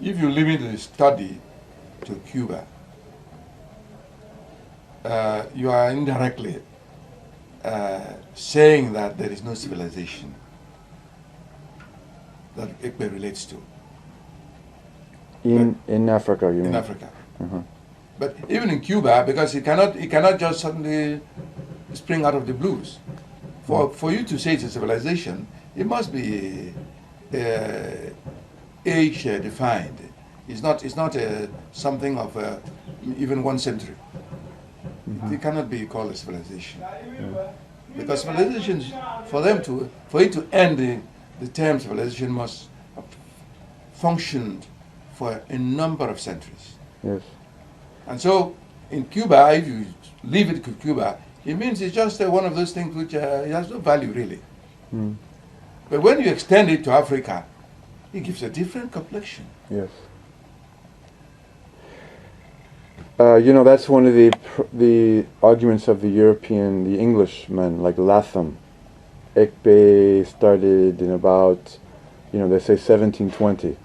if you limit the study to Cuba, you are indirectly saying that there is no civilization that Ekpe relates to. In Africa, you mean? In Africa. Uh-huh. But even in Cuba, because it cannot just suddenly spring out of the blues. For you to say it's a civilization, it must be age defined. It's not something of even 1 century. Mm-hmm. It cannot be called a civilization. Yeah. Because civilization, for it to end, the term civilization must have functioned for a number of centuries. Yes. And so, in Cuba, if you leave it to Cuba, it means it's just one of those things which has no value really. Mm. But when you extend it to Africa, it gives a different complexion. Yes. That's one of the arguments of the Englishmen, like Latham. Ekpe started in about, they say 1720.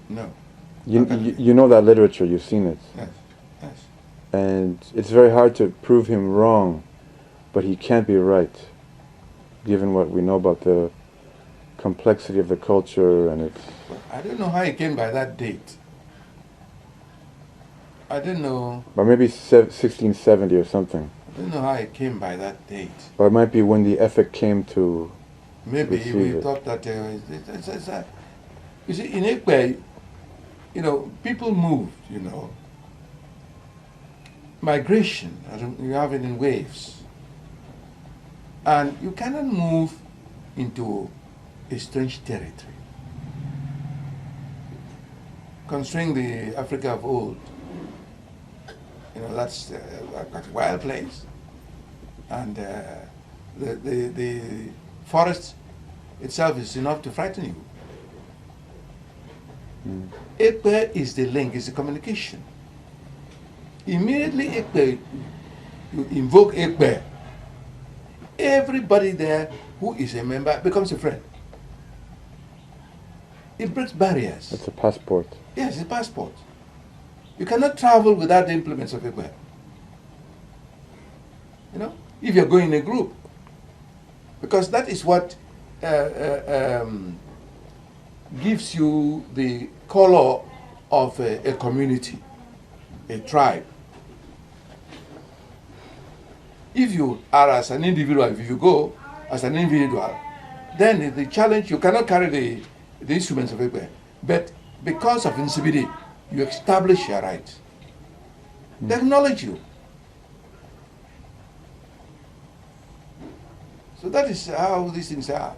No. You know that literature, you've seen it. Yes, yes. And it's very hard to prove him wrong, but he can't be right, given what we know about the complexity of the culture and its... I don't know how he came by that date. I don't know. Or maybe 1670 or something. I don't know how he came by that date. Or it might be when the Efik came to maybe we thought that you see, in Ékpè, people moved, Migration, you have it in waves. And you cannot move into a strange territory. Considering the Africa of old, that's a wild place. And the forest itself is enough to frighten you. Ékpè is the link, is the communication. Immediately Ékpè, you invoke Ékpè, everybody there who is a member becomes a friend. It breaks barriers. It's a passport. Yes, it's a passport. You cannot travel without the implements of Ékpè. If you're going in a group. Because that is what gives you the color of a community, a tribe. If you are as an individual, if you go as an individual, then the challenge, you cannot carry the instruments of Ékpè. But because of incivility, you establish your rights. They acknowledge you. So that is how these things are.